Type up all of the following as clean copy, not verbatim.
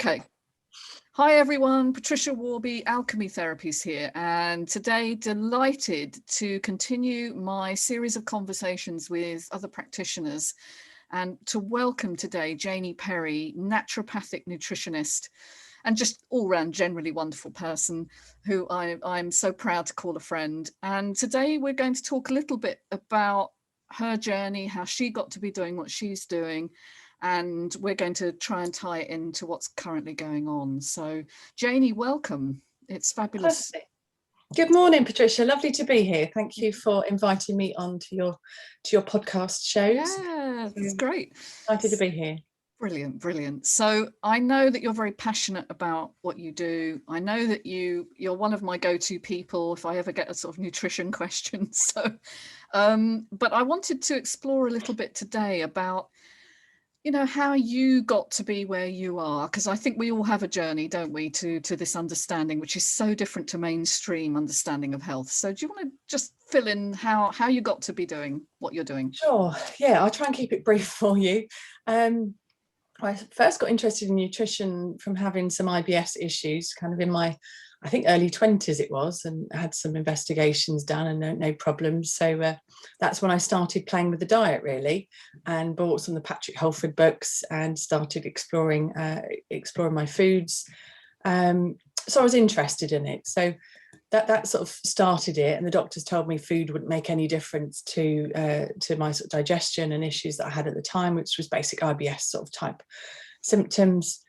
Okay. Hi everyone, Patricia Worby, Alchemy Therapies here, and today delighted to continue my series of conversations with other practitioners and to welcome today Janie Perry, naturopathic nutritionist and just all-round generally wonderful person who I'm so proud to call a friend. And today we're going to talk a little bit about her journey, how she got to be doing what she's doing, and we're going to try and tie it into what's currently going on. So Janie, welcome. It's fabulous. Good morning, Patricia. Lovely to be here. Thank you for inviting me on to your podcast shows. Yeah, that's great. Excited to be here. Brilliant, brilliant. So I know that you're very passionate about what you do. I know that you're one of my go-to people if I ever get a sort of nutrition question. So, but I wanted to explore a little bit today about, you know, how you got to be where you are, because I think we all have a journey, don't we, to this understanding, which is so different to mainstream understanding of health. So do you want to just fill in how you got to be doing what you're doing? Sure. Yeah, I'll try and keep it brief for you. I first got interested in nutrition from having some IBS issues, kind of in my, I think, early 20s it was, and had some investigations done and no problems. So that's when I started playing with the diet, really, and bought some of the Patrick Holford books and started exploring my foods. So I was interested in it. So that sort of started it, and the doctors told me food wouldn't make any difference to my sort of digestion and issues that I had at the time, which was basic IBS sort of type symptoms.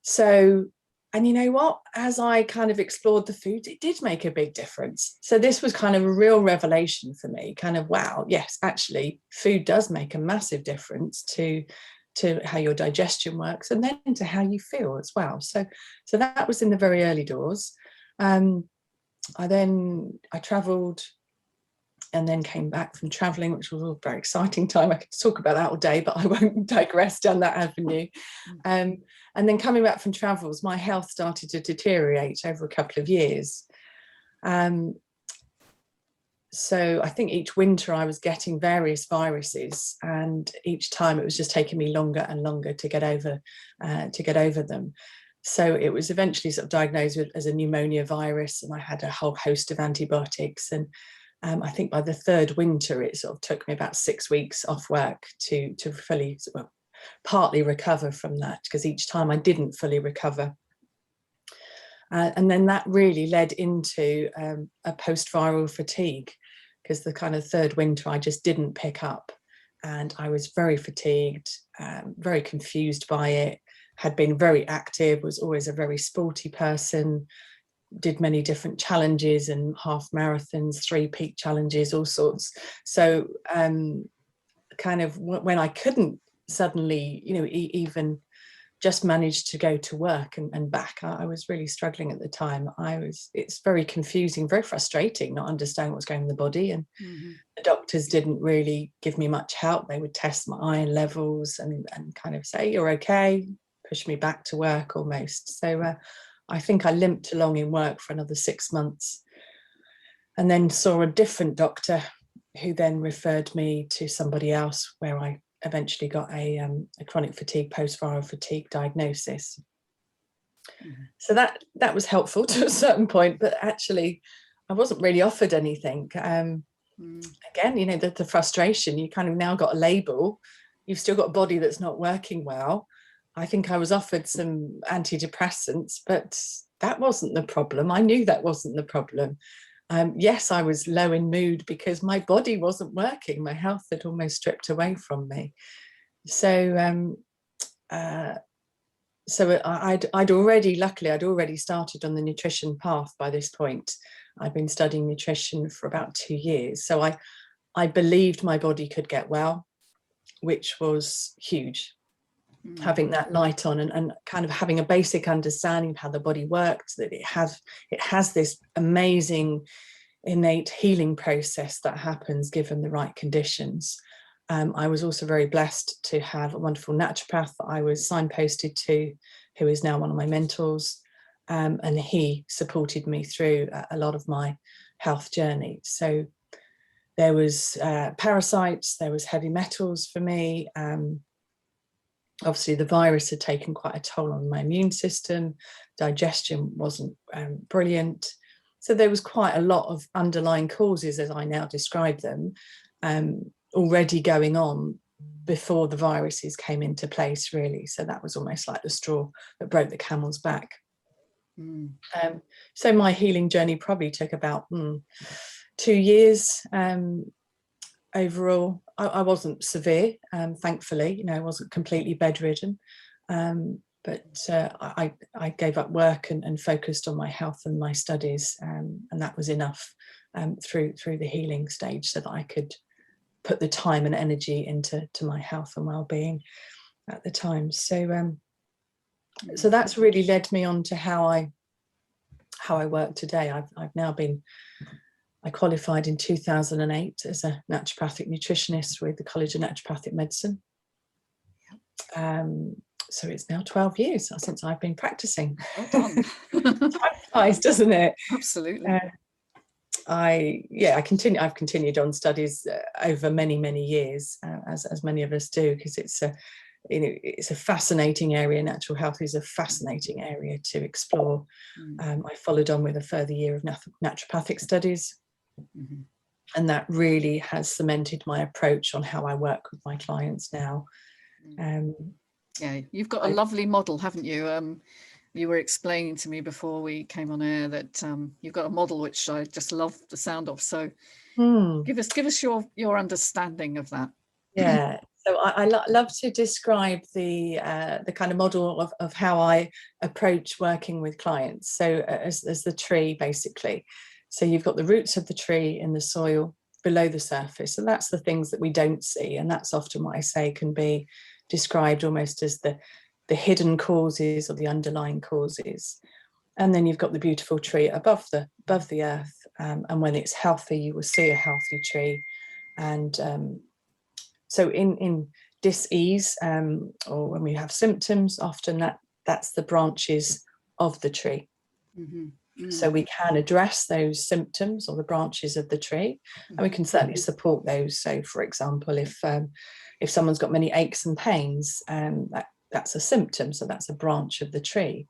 So, and you know what, as I kind of explored the foods, it did make a big difference. So this was kind of a real revelation for me, kind of, wow, yes, actually food does make a massive difference to how your digestion works, and then to how you feel as well. So that was in the very early doors. I travelled and then came back from travelling, which was a very exciting time. I could talk about that all day, but I won't digress down that avenue. And then coming back from travels, my health started to deteriorate over a couple of years. So I think each winter I was getting various viruses, and each time it was just taking me longer and longer to get over them. So it was eventually sort of diagnosed as a pneumonia virus, and I had a whole host of antibiotics. And I think by the third winter, it sort of took me about 6 weeks off work to fully, well, partly recover from that, because each time I didn't fully recover. And then that really led into a post-viral fatigue, because the kind of third winter I just didn't pick up, and I was very fatigued, very confused by it. Had been very active, was always a very sporty person, did many different challenges and half marathons, 3 peak challenges, all sorts. So kind of when I couldn't suddenly, you know, even just manage to go to work and back, I was really struggling at the time. It's very confusing, very frustrating, not understanding what's going on in the body. And the doctors didn't really give me much help. They would test my iron levels and kind of say, you're okay, push me back to work almost. So I think I limped along in work for another 6 months, and then saw a different doctor who then referred me to somebody else, where I eventually got a chronic fatigue, post-viral fatigue diagnosis. So that was helpful to a certain point, but actually I wasn't really offered anything. Again, you know, the frustration, you kind of now got a label, you've still got a body that's not working well. I think I was offered some antidepressants, but that wasn't the problem. I knew that wasn't the problem. Yes, I was low in mood because my body wasn't working. My health had almost stripped away from me. So I'd already started on the nutrition path by this point. I'd been studying nutrition for about 2 years. So I believed my body could get well, which was huge. Having that light on and kind of having a basic understanding of how the body works, that it has this amazing innate healing process that happens given the right conditions. I was also very blessed to have a wonderful naturopath that I was signposted to, who is now one of my mentors, and he supported me through a lot of my health journey. So there was parasites, there was heavy metals for me, obviously the virus had taken quite a toll on my immune system. Digestion wasn't brilliant. So there was quite a lot of underlying causes, as I now describe them, already going on before the viruses came into place, really. So that was almost like the straw that broke the camel's back. So my healing journey probably took about 2 years overall. I wasn't severe, thankfully, you know, I wasn't completely bedridden, but I gave up work and focused on my health and my studies, and that was enough through the healing stage, so that I could put the time and energy into my health and well-being at the time. So so that's really led me on to how I work today. I've now been, I qualified in 2008 as a naturopathic nutritionist with the College of Naturopathic Medicine. So it's now 12 years since I've been practicing. Well done. Time flies, doesn't it? Absolutely. I've continued on studies over many years, as many of us do, because it's a fascinating area. Natural health is a fascinating area to explore. I followed on with a further year of naturopathic studies, and that really has cemented my approach on how I work with my clients now. Yeah, you've got a lovely model, haven't you? You were explaining to me before we came on air that you've got a model which I just love the sound of. So give us your understanding of that. Yeah, so I love to describe the kind of model of how I approach working with clients. So as the tree, basically. So you've got the roots of the tree in the soil below the surface, and that's the things that we don't see, and that's often what I say can be described almost as the hidden causes or the underlying causes. And then you've got the beautiful tree above the earth, and when it's healthy, you will see a healthy tree. And so in dis-ease, or when we have symptoms, often that's the branches of the tree. So we can address those symptoms or the branches of the tree, and we can certainly support those. So, for example, if someone's got many aches and pains, that's a symptom, so that's a branch of the tree.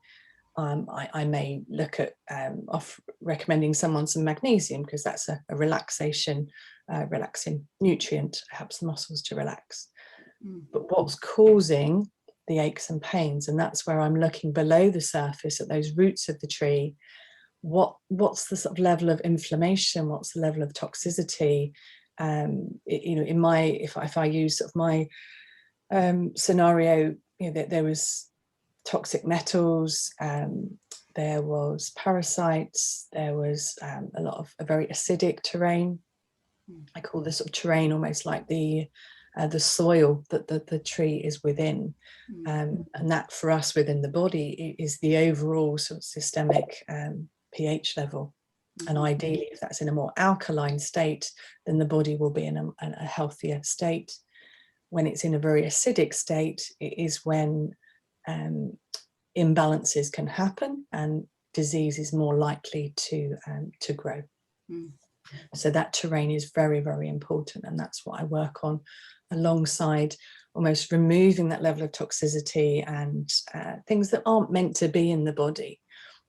I may look at recommending someone some magnesium, because that's a relaxing nutrient, helps the muscles to relax. But what's causing the aches and pains? And that's where I'm looking below the surface at those roots of the tree. What's the sort of level of inflammation? What's the level of toxicity? If I use sort of my scenario, there was toxic metals, there was parasites, there was a lot of a very acidic terrain. I call this sort of terrain almost like the soil that the tree is within, and that for us within the body is the overall sort of systemic pH level. And ideally, if that's in a more alkaline state, then the body will be in a healthier state. When it's in a very acidic state, it is when imbalances can happen and disease is more likely to grow. So that terrain is very important, and that's what I work on, alongside almost removing that level of toxicity and things that aren't meant to be in the body,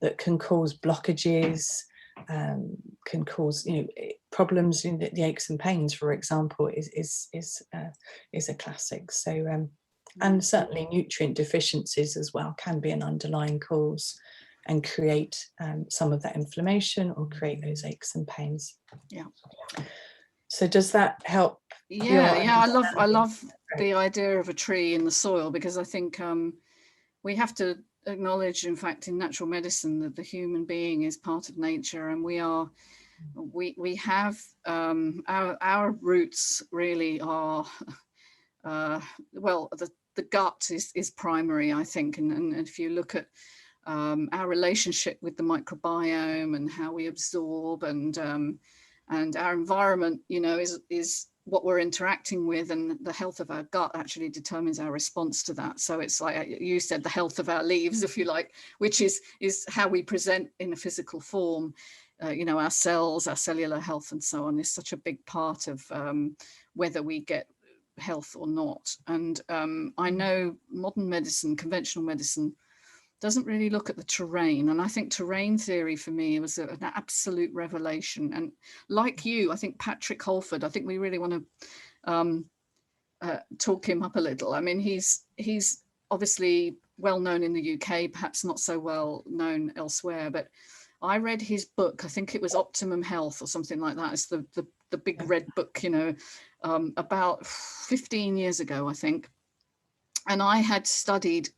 that can cause blockages, can cause problems. The aches and pains, for example, is a classic. So and certainly nutrient deficiencies as well can be an underlying cause and create some of that inflammation or create those aches and pains. Yeah. So does that help? Yeah, I love the idea of a tree in the soil, because I think we have to acknowledge, in fact, in natural medicine, that the human being is part of nature, and we have our roots really are well, the gut is primary, I think, and if you look at our relationship with the microbiome and how we absorb, and our environment, is what we're interacting with, and the health of our gut actually determines our response to that. So it's like you said, the health of our leaves, if you like, which is how we present in a physical form. Our cells, our cellular health and so on is such a big part of whether we get health or not. And I know modern medicine, conventional medicine, doesn't really look at the terrain. And I think terrain theory for me was an absolute revelation. And like you, I think Patrick Holford, I think we really want to talk him up a little. I mean, he's obviously well known in the UK, perhaps not so well known elsewhere, but I read his book, I think it was Optimum Health or something like that. It's the big red book, you know, about 15 years ago, I think. And I had studied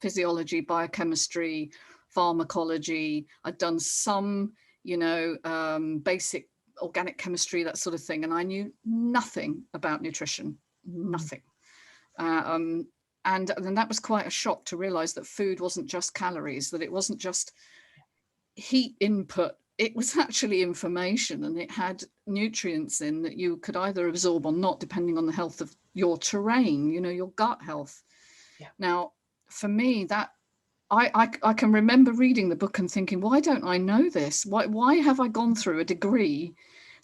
physiology, biochemistry, pharmacology. I'd done some, you know, basic organic chemistry, that sort of thing. And I knew nothing about nutrition, nothing. And then that was quite a shock to realize that food wasn't just calories, that it wasn't just heat input. It was actually information, and it had nutrients in that you could either absorb or not, depending on the health of your terrain, you know, your gut health. Yeah. Now, for me, that I can remember reading the book and thinking, why don't I know this? Why have I gone through a degree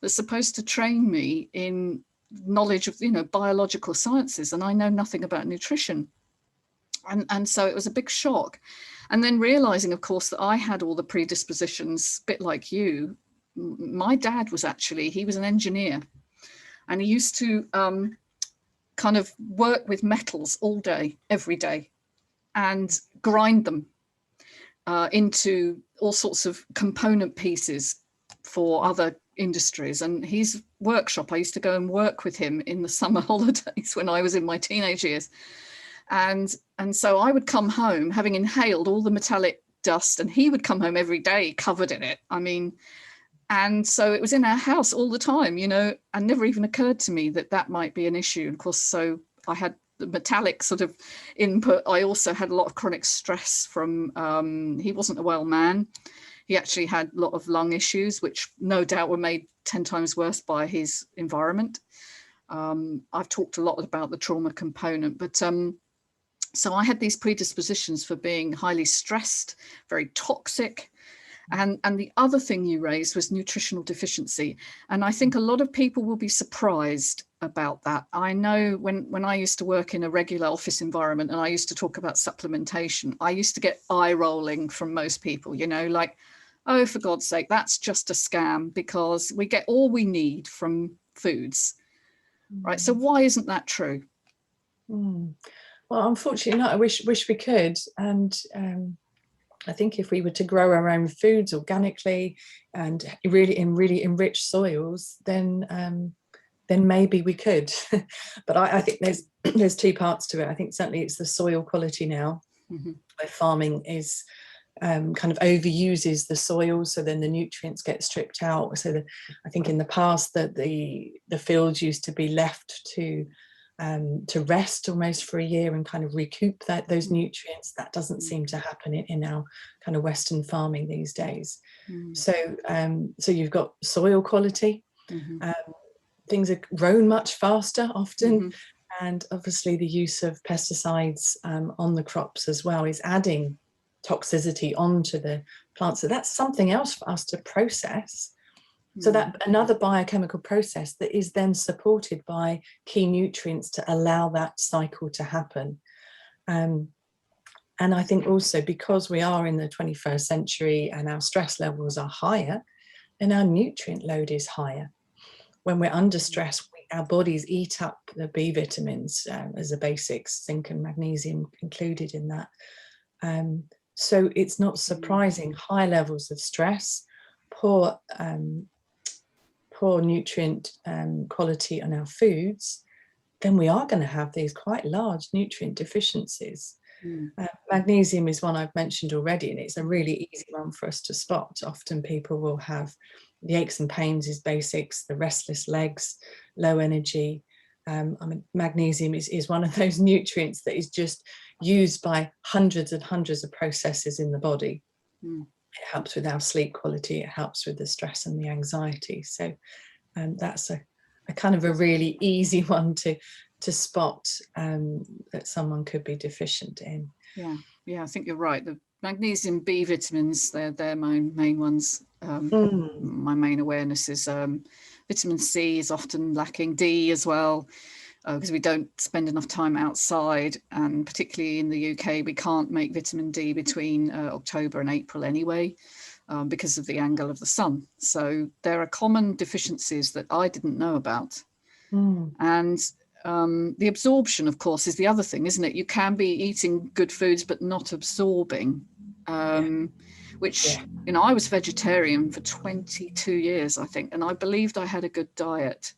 that's supposed to train me in knowledge of, you know, biological sciences, and I know nothing about nutrition? And so it was a big shock. And then realizing, of course, that I had all the predispositions, a bit like you. My dad was actually, he was an engineer, and he used to kind of work with metals all day, every day, and grind them into all sorts of component pieces for other industries. And his workshop, I used to go and work with him in the summer holidays when I was in my teenage years. And so I would come home having inhaled all the metallic dust, and he would come home every day covered in it. I mean, and so it was in our house all the time, you know, and never even occurred to me that that might be an issue. Of course, so I had the metallic sort of input. I also had a lot of chronic stress from, he wasn't a well man. He actually had a lot of lung issues, which no doubt were made 10 times worse by his environment. I've talked a lot about the trauma component, but so I had these predispositions for being highly stressed, very toxic. And the other thing you raised was nutritional deficiency. And I think a lot of people will be surprised about that. I know when I used to work in a regular office environment and I used to talk about supplementation, I used to get eye rolling from most people, you know, like, oh, for God's sake, that's just a scam, because we get all we need from foods, right? So why isn't that true? Well, unfortunately not. I wish we could. And I think if we were to grow our own foods organically and really enriched soils, then maybe we could. But I think there's two parts to it. I think certainly it's the soil quality now, where farming is kind of overuses the soil, so then the nutrients get stripped out. So I think in the past that the fields used to be left to rest almost for a year and kind of recoup those nutrients. That doesn't seem to happen in our kind of Western farming these days. So you've got soil quality. Things are grown much faster often, and obviously the use of pesticides on the crops as well is adding toxicity onto the plants. So that's something else for us to process. So that another biochemical process that is then supported by key nutrients to allow that cycle to happen. And I think also because we are in the 21st century and our stress levels are higher, then our nutrient load is higher. When we're under stress, our bodies eat up the B vitamins as the basics, zinc and magnesium included in that. So it's not surprising, high levels of stress, poor nutrient quality on our foods, then we are going to have these quite large nutrient deficiencies. Magnesium is one I've mentioned already, and it's a really easy one for us to spot. Often people will have the aches and pains is basics, the restless legs, low energy. I mean, magnesium is one of those nutrients that is just used by hundreds and hundreds of processes in the body. It helps with our sleep quality, it helps with the stress and the anxiety. So that's a kind of a really easy one to spot that someone could be deficient in. Yeah, I think you're right. The magnesium, B vitamins, they're my main ones. My main awareness is vitamin C is often lacking, D as well. because we don't spend enough time outside, and particularly in the UK, we can't make vitamin D between October and April anyway, because of the angle of the sun. So there are common deficiencies that I didn't know about. And the absorption, of course, is the other thing, isn't it? You can be eating good foods but not absorbing, which, you know, I was vegetarian for 22 years, I think, and I believed I had a good diet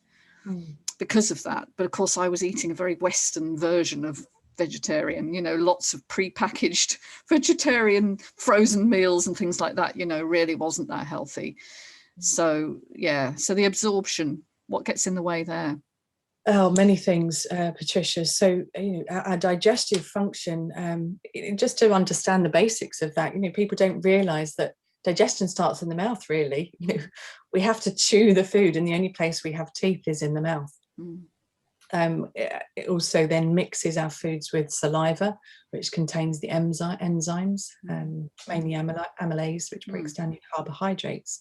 because of that. But of course, I was eating a very Western version of vegetarian, you know, lots of pre-packaged vegetarian frozen meals and things like that, you know, really wasn't that healthy. So, yeah, so the absorption, what gets in the way there? Oh, many things, Patricia. So, you know, our digestive function, just to understand the basics of that, you know, people don't realize that digestion starts in the mouth, really. You know, we have to chew the food, and the only place we have teeth is in the mouth. It also then mixes our foods with saliva, which contains the enzymes, mainly amylase, which breaks down your carbohydrates.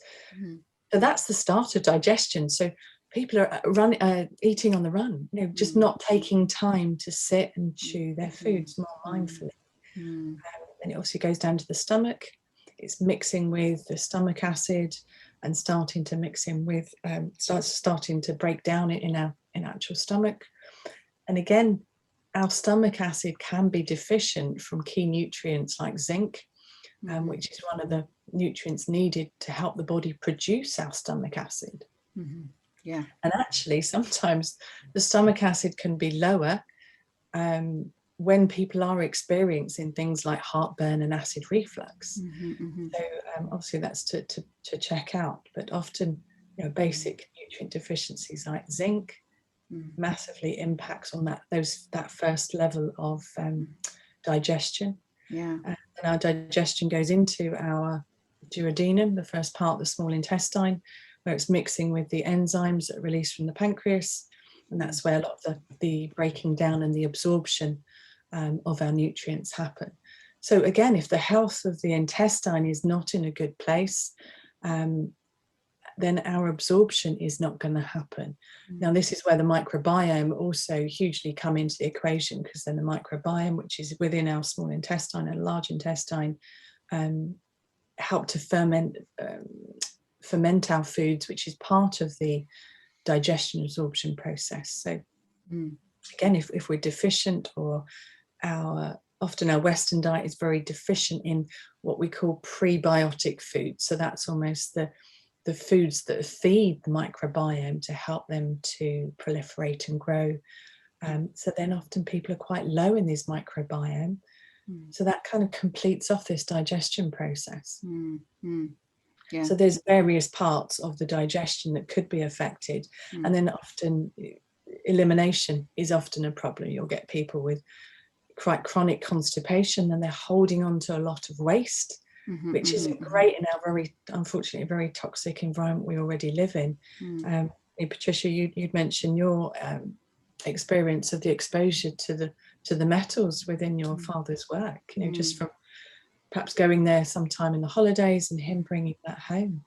So that's the start of digestion. So people are eating on the run, you know, just not taking time to sit and chew their foods more mindfully. And it also goes down to the stomach. It's mixing with the stomach acid and starting to mix in with, starting to break down in our actual stomach. And again, our stomach acid can be deficient from key nutrients like zinc, which is one of the nutrients needed to help the body produce our stomach acid. Yeah. And actually, sometimes the stomach acid can be lower when people are experiencing things like heartburn and acid reflux. So obviously that's to check out. But often, you know, basic nutrient deficiencies like zinc massively impacts on that first level of digestion. And our digestion goes into our duodenum, the first part, the small intestine, where it's mixing with the enzymes that are released from the pancreas, and that's where a lot of the breaking down and the absorption of our nutrients happen. So again, if the health of the intestine is not in a good place, then our absorption is not going to happen. Now, this is where the microbiome also hugely come into the equation, because then the microbiome, which is within our small intestine and large intestine, help to ferment our foods, which is part of the digestion absorption process. So again, if we're deficient, or often our Western diet is very deficient in what we call prebiotic foods. So that's almost the foods that feed the microbiome to help them to proliferate and grow. So then often people are quite low in this microbiome. So that kind of completes off this digestion process. Yeah. So there's various parts of the digestion that could be affected. And then often elimination is often a problem. You'll get people with quite chronic constipation, and they're holding on to a lot of waste, which isn't great in our unfortunately, very toxic environment we already live in. Patricia, you'd mentioned your experience of the exposure to the metals within your father's work, you know, just from perhaps going there sometime in the holidays and him bringing that home.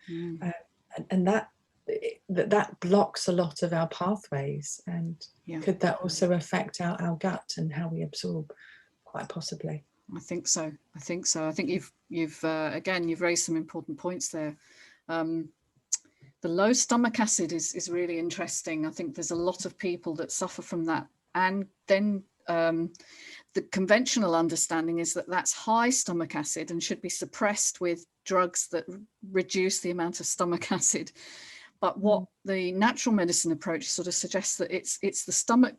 And that blocks a lot of our pathways. And could that also affect our gut and how we absorb? Quite possibly. I think so. I think you've again, you've raised some important points there. The low stomach acid is really interesting. I think there's a lot of people that suffer from that. And then the conventional understanding is that that's high stomach acid and should be suppressed with drugs that reduce the amount of stomach acid. But what the natural medicine approach sort of suggests, that it's the stomach,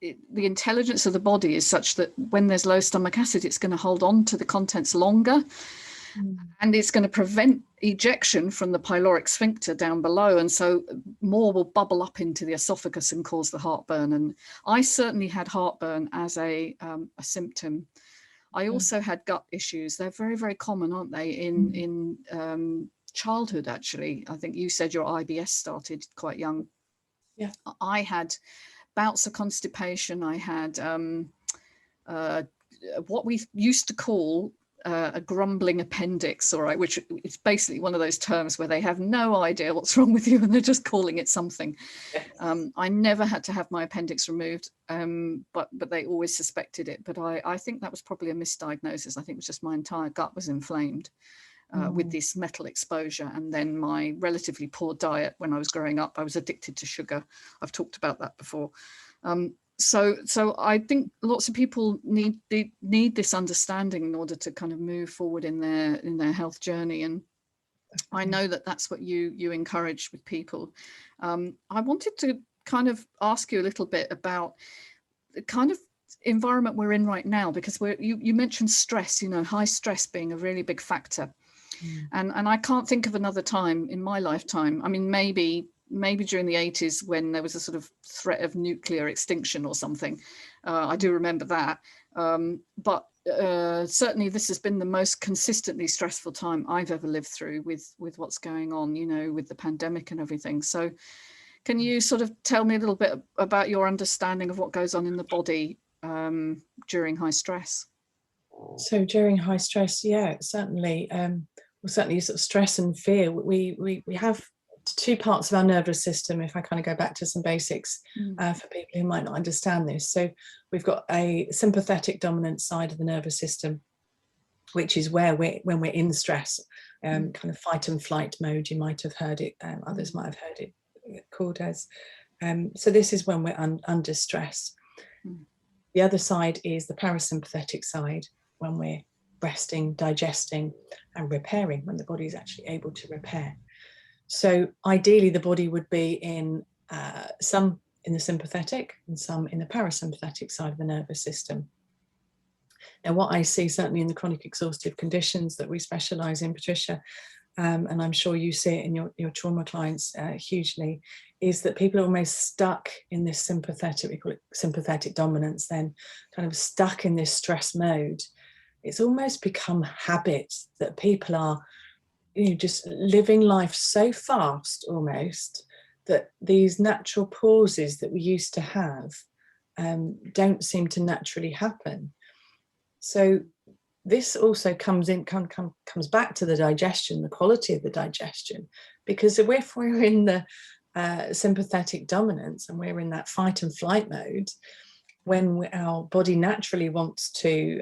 the intelligence of the body is such that when there's low stomach acid, it's going to hold on to the contents longer, and it's going to prevent ejection from the pyloric sphincter down below, and so more will bubble up into the esophagus and cause the heartburn. And I certainly had heartburn as a symptom. I also had gut issues. They're very, very common, aren't they, in childhood, actually. I think you said your IBS started quite young. Yeah. I had bouts of constipation. I had what we used to call a grumbling appendix, all right, which is basically one of those terms where they have no idea what's wrong with you and they're just calling it something. Yes. I never had to have my appendix removed, but they always suspected it. But I think that was probably a misdiagnosis. I think it was just my entire gut was inflamed with this metal exposure, and then my relatively poor diet when I was growing up. I was addicted to sugar. I've talked about that before. So I think lots of people need this understanding in order to kind of move forward in their health journey. And I know that that's what you encourage with people. I wanted to kind of ask you a little bit about the kind of environment we're in right now, because you mentioned stress, high stress being a really big factor. And I can't think of another time in my lifetime. I mean, maybe during the 80s when there was a sort of threat of nuclear extinction or something. I do remember that. But certainly this has been the most consistently stressful time I've ever lived through with what's going on, with the pandemic and everything. So can you sort of tell me a little bit about your understanding of what goes on in the body during high stress? So during high stress, yeah, certainly, certainly sort of stress and fear. We have two parts of our nervous system, if I kind of go back to some basics for people who might not understand this. So we've got a sympathetic dominant side of the nervous system, which is where when we're in stress, kind of fight and flight mode. You might have heard it, others might have heard it called as. So this is when we're under stress. The other side is the parasympathetic side, when we're resting, digesting and repairing, when the body is actually able to repair. So ideally the body would be in some in the sympathetic and some in the parasympathetic side of the nervous system. Now what I see certainly in the chronic exhaustive conditions that we specialise in, Patricia, and I'm sure you see it in your trauma clients hugely, is that people are almost stuck in this sympathetic, we call it sympathetic dominance, then kind of stuck in this stress mode. It's almost become habit that people are just living life so fast almost that these natural pauses that we used to have don't seem to naturally happen. So this also comes back to the digestion, the quality of the digestion, because if we're in the sympathetic dominance and we're in that fight and flight mode, when our body naturally wants to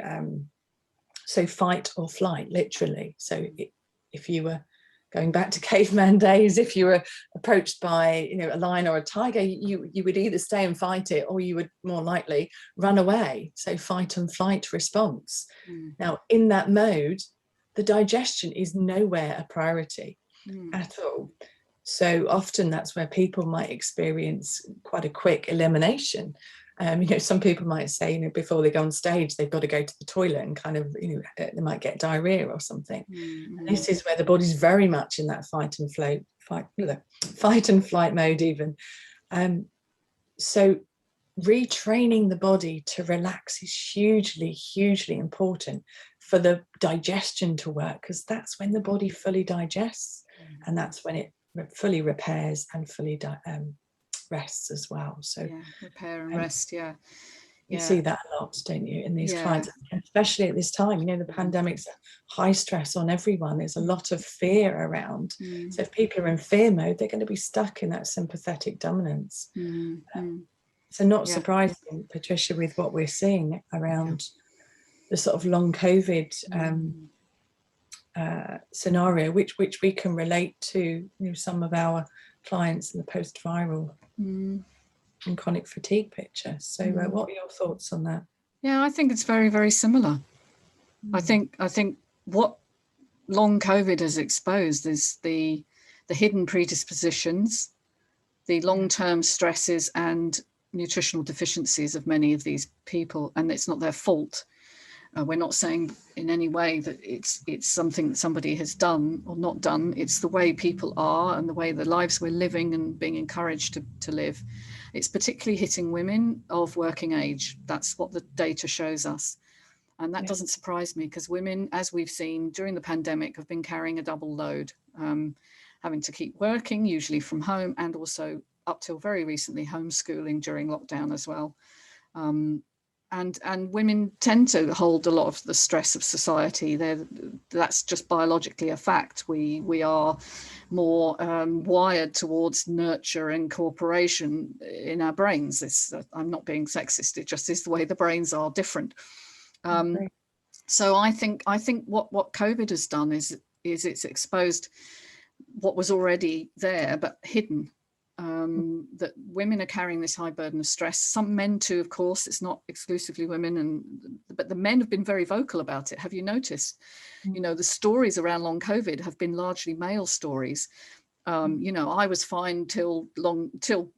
so fight or flight, literally. So if you were going back to caveman days, if you were approached by a lion or a tiger, you would either stay and fight it, or you would more likely run away. So fight and flight response. Now in that mode, the digestion is nowhere a priority at all. So often that's where people might experience quite a quick elimination. Some people might say, before they go on stage, they've got to go to the toilet and kind of, they might get diarrhea or something. And this is where the body's very much in that fight and flight mode even. So retraining the body to relax is hugely, hugely important for the digestion to work, because that's when the body fully digests, and that's when it fully repairs and fully rests as well. So repair and rest. You see that a lot, don't you, in these clients, especially at this time. The pandemic's high stress on everyone. There's a lot of fear around. So if people are in fear mode, they're going to be stuck in that sympathetic dominance. So not surprising, Patricia, with what we're seeing around the sort of long COVID scenario, which we can relate to some of our clients in the post-viral and chronic fatigue picture. So what are your thoughts on that? I think it's very, very similar. I think what long COVID has exposed is the hidden predispositions, the long-term stresses and nutritional deficiencies of many of these people, and it's not their fault. We're not saying in any way that it's something that somebody has done or not done. It's the way people are and the way the lives we're living and being encouraged to live. It's particularly hitting women of working age. That's what the data shows us. And that doesn't surprise me, because women, as we've seen during the pandemic, have been carrying a double load, having to keep working, usually from home, and also up till very recently homeschooling during lockdown as well. and women tend to hold a lot of the stress of society. That's just biologically a fact. We are more wired towards nurture and cooperation in our brains. I'm not being sexist, it just is the way the brains are different. So I think what COVID has done is it's exposed what was already there but hidden. That women are carrying this high burden of stress. Some men too, of course. It's not exclusively women, but the men have been very vocal about it. Have you noticed? You know, the stories around long COVID have been largely male stories. You know, I was fine till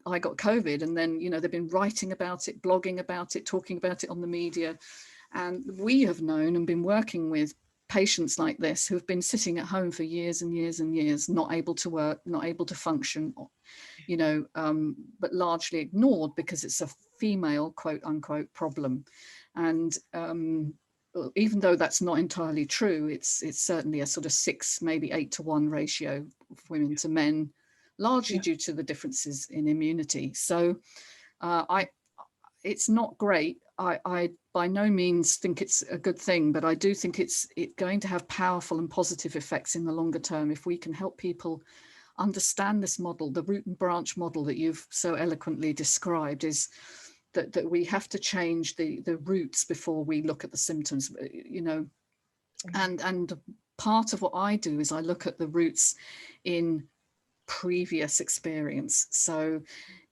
I got COVID, and then, you know, they've been writing about it, blogging about it, talking about it on the media. And we have known and been working with patients like this who have been sitting at home for years and years and years, not able to work, not able to function, you know, but largely ignored because it's a female quote unquote problem. And even though that's not entirely true, it's certainly a sort of 6, maybe 8 to 1 ratio of women to men, largely due to the differences in immunity. So it's not great. I by no means think it's a good thing, but I do think it's going to have powerful and positive effects in the longer term if we can help people understand this model. The root and branch model that you've so eloquently described is that we have to change the roots before we look at the symptoms, you know. And part of what I do is I look at the roots in previous experience. So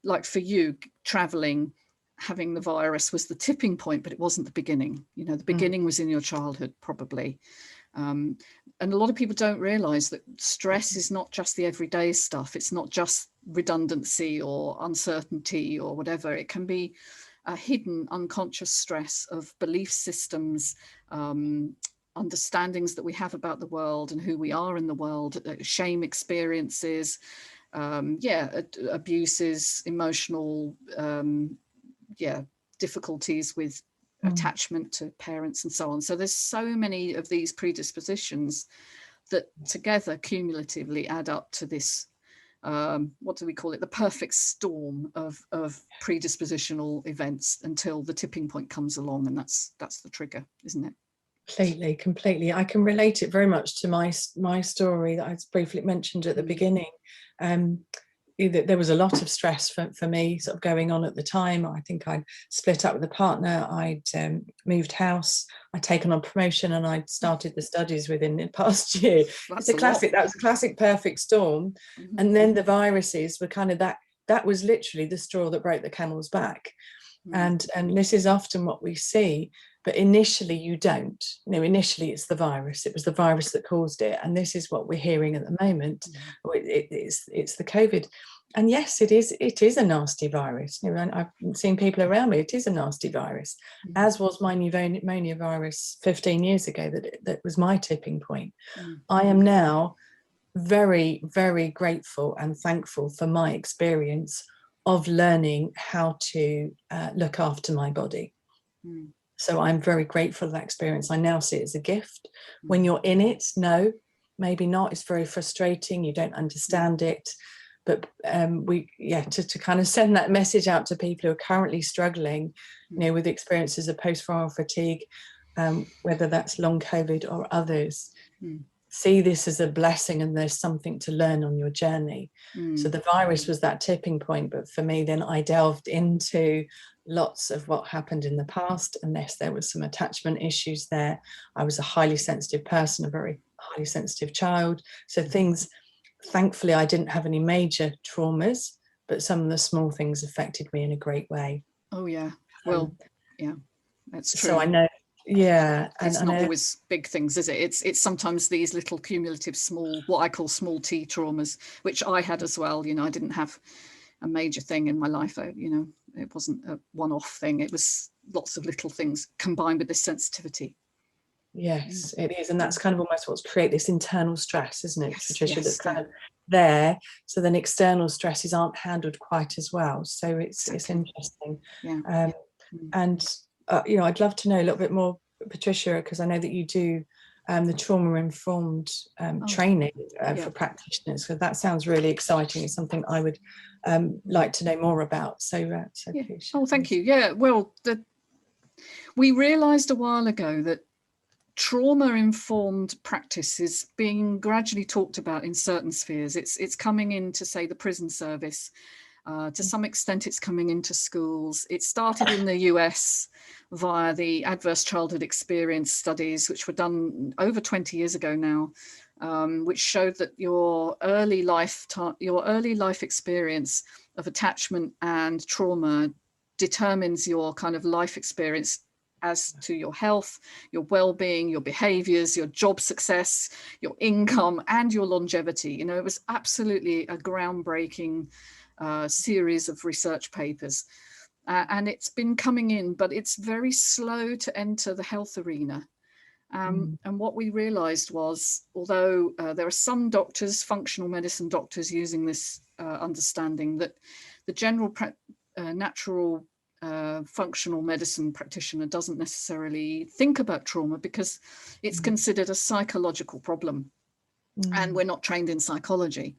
like for you, traveling, having the virus was the tipping point, but it wasn't the beginning. You know, the beginning was in your childhood, probably. And a lot of people don't realize that stress is not just the everyday stuff. It's not just redundancy or uncertainty or whatever. It can be a hidden unconscious stress of belief systems, understandings that we have about the world and who we are in the world, shame experiences, abuses, emotional difficulties with attachment to parents and so on. So there's so many of these predispositions that together cumulatively add up to this, what do we call it, the perfect storm of predispositional events until the tipping point comes along, and that's the trigger, isn't it? Completely. I can relate it very much to my story that I briefly mentioned at the beginning. There was a lot of stress for me sort of going on at the time. I think I'd split up with a partner, I'd moved house, I'd taken on promotion, and I'd started the studies within the past year. That was a classic perfect storm. And then the viruses were kind of that was literally the straw that broke the camel's back. And this is often what we see, but initially you don't. You know, initially it's the virus. It was the virus that caused it, and this is what we're hearing at the moment. It's the COVID, and yes, it is a nasty virus. You know, I've seen people around me. It is a nasty virus, as was my pneumonia virus 15 years ago. That was my tipping point. I am now very, very grateful and thankful for my experience of learning how to look after my body. So I'm very grateful for that experience. I now see it as a gift. When you're in it, no, maybe not. It's very frustrating. You don't understand it. But to kind of send that message out to people who are currently struggling, you know, with experiences of post-viral fatigue, whether that's long COVID or others, see this as a blessing, and there's something to learn on your journey. So the virus was that tipping point, but for me, then I delved into lots of what happened in the past. Unless there was some attachment issues there, I was a highly sensitive person, a very highly sensitive child. So things, thankfully, I didn't have any major traumas, but some of the small things affected me in a great way. Oh yeah, well, yeah, that's true. So I know. Yeah, it's not always big things, is it? It's sometimes these little cumulative small, what I call small T traumas, which I had as well. You know, I didn't have a major thing in my life. You know, it wasn't a one-off thing. It was lots of little things combined with this sensitivity. Yes, it is, and that's kind of almost what's create this internal stress, isn't it, Patricia? That's kind of there. So then external stresses aren't handled quite as well. So it's interesting. Yeah. And you know, I'd love to know a little bit more, Patricia, because I know that you do the trauma-informed training for practitioners. So that sounds really exciting. It's something I would like to know more about. So please. Oh, thank you. Yeah, well, We realised a while ago that trauma-informed practice is being gradually talked about in certain spheres. It's coming into, say, the prison service. To some extent, it's coming into schools. It started in the US via the adverse childhood experience studies, which were done over 20 years ago now, which showed that your early life experience of attachment and trauma determines your kind of life experience as to your health, your well-being, your behaviors, your job success, your income, and your longevity. You know, it was absolutely a groundbreaking series of research papers. And it's been coming in, but it's very slow to enter the health arena. And what we realized was, although there are some doctors, functional medicine doctors, using this understanding, that the general natural functional medicine practitioner doesn't necessarily think about trauma because it's considered a psychological problem. And we're not trained in psychology.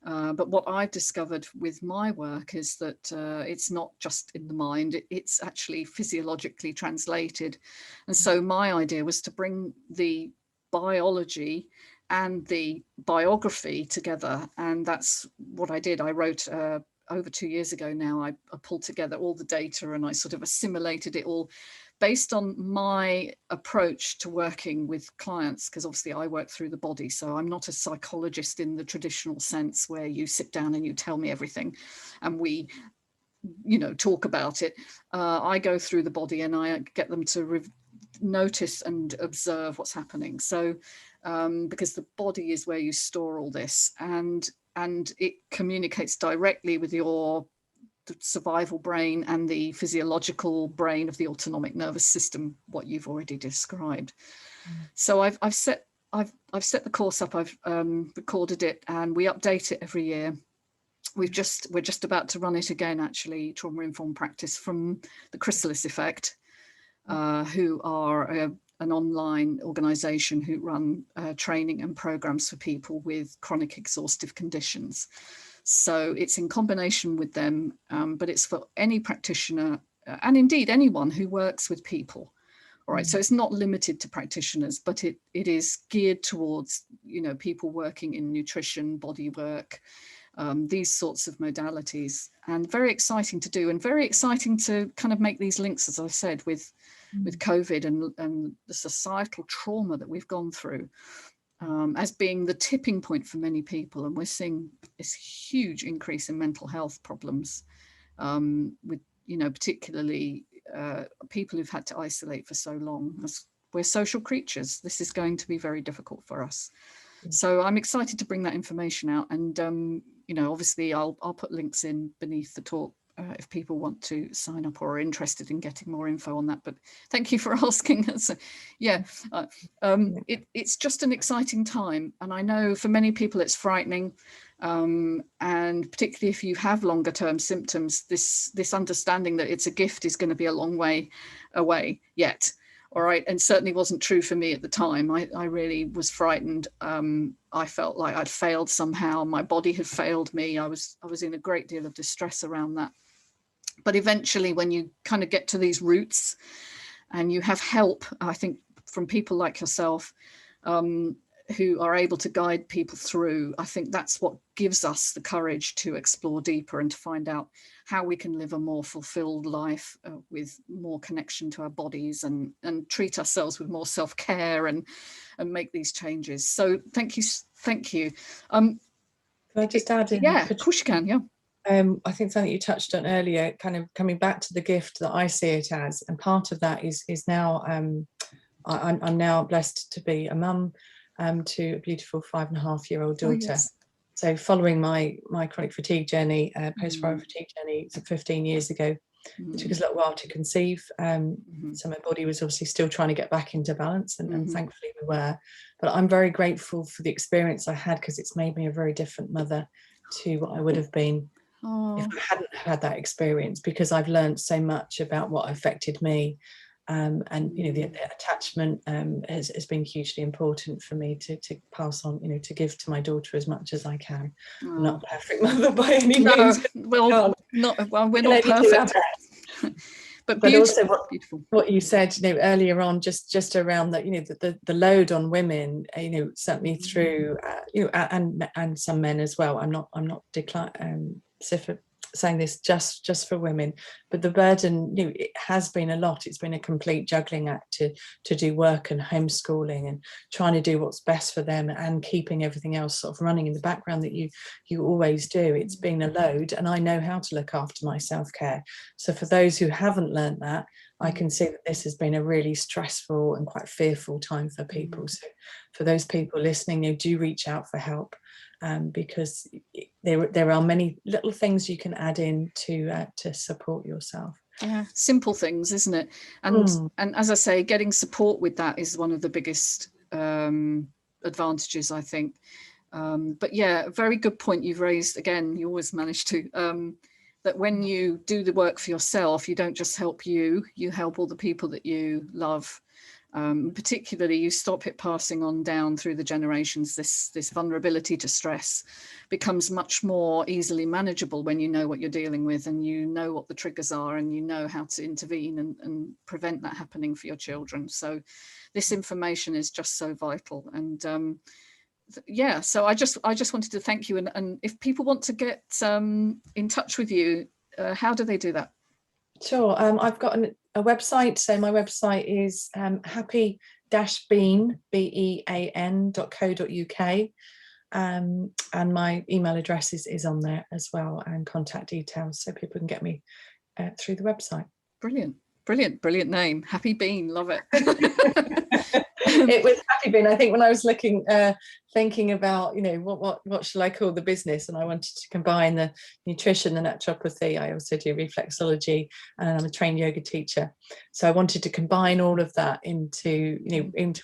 But what I've discovered with my work is that it's not just in the mind, it's actually physiologically translated. And so my idea was to bring the biology and the biography together. And that's what I did. I wrote over 2 years ago now, I pulled together all the data and I sort of assimilated it all based on my approach to working with clients, because obviously I work through the body. So I'm not a psychologist in the traditional sense where you sit down and you tell me everything and we, you know, talk about it. I go through the body and I get them to notice and observe what's happening. So because the body is where you store all this, and it communicates directly with your survival brain and the physiological brain of the autonomic nervous system, what you've already described. So I've set the course up, I've recorded it, and we update it every year. We're just about to run it again, actually, Trauma Informed Practice from the Chrysalis Effect, who are an online organization who run training and programs for people with chronic exhaustive conditions. So it's in combination with them, but it's for any practitioner and indeed anyone who works with people. All right, so it's not limited to practitioners, but it is geared towards, you know, people working in nutrition, body work, these sorts of modalities, and very exciting to do, and very exciting to kind of make these links, as I said, with COVID and the societal trauma that we've gone through. As being the tipping point for many people. And we're seeing this huge increase in mental health problems with, you know, particularly people who've had to isolate for so long. As we're social creatures, this is going to be very difficult for us. So I'm excited to bring that information out. And, you know, obviously I'll put links in beneath the talk if people want to sign up or are interested in getting more info on that. But thank you for asking us. Yeah, it's just an exciting time. And I know for many people it's frightening. And particularly if you have longer term symptoms, this understanding that it's a gift is going to be a long way away yet. All right. And certainly wasn't true for me at the time. I really was frightened. I felt like I'd failed somehow. My body had failed me. I was in a great deal of distress around that. But eventually, when you kind of get to these roots and you have help, I think, from people like yourself, who are able to guide people through, I think that's what gives us the courage to explore deeper and to find out how we can live a more fulfilled life with more connection to our bodies and treat ourselves with more self-care and make these changes. So thank you. Can I just add in? Yeah, of course you can, yeah. I think something you touched on earlier, kind of coming back to the gift that I see it as, and part of that is now I'm now blessed to be a mum to a beautiful 5.5-year-old daughter. Oh, yes. So following my chronic fatigue journey, post-viral fatigue journey 15 years ago, it took us a little while to conceive. So my body was obviously still trying to get back into balance, and thankfully we were. But I'm very grateful for the experience I had, because it's made me a very different mother to what I would have been if I hadn't had that experience, because I've learned so much about what affected me. And you know, the attachment has been hugely important for me to pass on, you know, to give to my daughter as much as I can. I'm not a perfect mother by any means. Well, we're not perfect. but But beautiful, also beautiful. what you said, earlier on, just around that, the load on women, certainly through, and some men as well. I'm not saying this just for women, but the burden, it has been a lot. It's been a complete juggling act to do work and homeschooling and trying to do what's best for them and keeping everything else sort of running in the background that you always do. It's been a load, and I know how to look after my self-care. So for those who haven't learned that, I can see that this has been a really stressful and quite fearful time for people. So for those people listening, do reach out for help, because there are many little things you can add in to support yourself. Yeah, simple things, isn't it? And as I say, getting support with that is one of the biggest advantages, I think. But yeah, a very good point you've raised. Again, you always manage to, that when you do the work for yourself, you don't just help you help all the people that you love. Particularly, you stop it passing on down through the generations. This vulnerability to stress becomes much more easily manageable when you know what you're dealing with, and you know what the triggers are, and you know how to intervene and prevent that happening for your children. So this information is just so vital. And yeah, so I just wanted to thank you. And if people want to get in touch with you, how do they do that? Sure. I've got a website. So my website is happy-bean, bean.co.uk. And my email address is on there as well, and contact details, so people can get me through the website. Brilliant name, Happy Bean. Love it. It was Happy Bean. I think when I was thinking about, what shall I call the business, and I wanted to combine the nutrition, the naturopathy. I also do reflexology, and I'm a trained yoga teacher. So I wanted to combine all of that into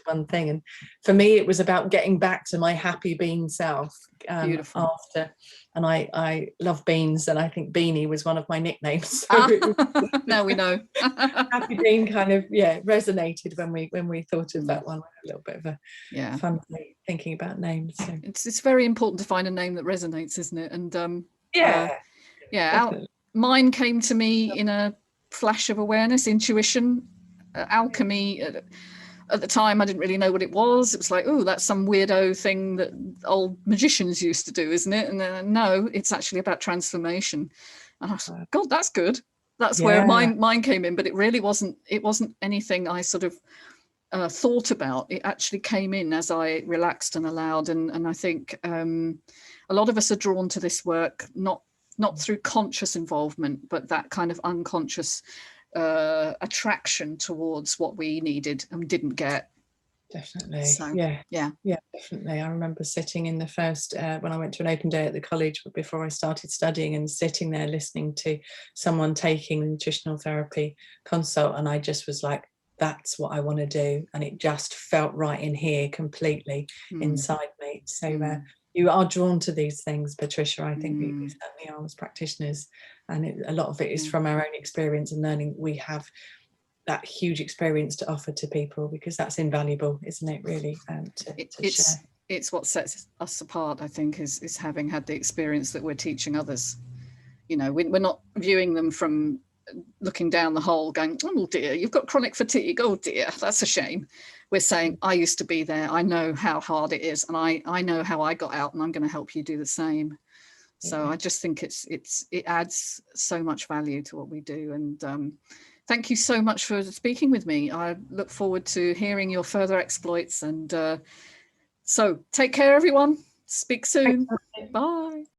one thing. And for me, it was about getting back to my happy bean self. After, and I love beans, and I think Beanie was one of my nicknames. So now we know. Happy Bean kind of resonated when we thought of that one. A little bit of a fun thinking about names. So it's very important to find a name that resonates, isn't it? And mine came to me in a flash of awareness, intuition, alchemy. At the time, I didn't really know what it was. It was like, oh, that's some weirdo thing that old magicians used to do, isn't it? And then, no, it's actually about transformation. And I thought, God, that's good. That's where mine came in. But it really wasn't. It wasn't anything I sort of thought about. It actually came in as I relaxed and allowed. And I think a lot of us are drawn to this work, not through conscious involvement, but that kind of unconscious attraction towards what we needed and didn't get. Definitely. So, yeah, definitely. I remember sitting in the first when I went to an open day at the college before I started studying, and sitting there listening to someone taking the nutritional therapy consult, and I just was like, that's what I want to do, and it just felt right in here, completely inside me. So you are drawn to these things, Patricia. I think we certainly are as practitioners, and a lot of it is from our own experience and learning. We have that huge experience to offer to people, because that's invaluable, isn't it, really, to share. It's what sets us apart, I think, is having had the experience that we're teaching others. We're not viewing them from looking down the hole going, oh dear, you've got chronic fatigue, oh dear, that's a shame. We're saying, I used to be there, I know how hard it is, and I know how I got out, and I'm going to help you do the same. So I just think it adds so much value to what we do. And thank you so much for speaking with me. I look forward to hearing your further exploits. And so take care, everyone. Speak soon. Bye.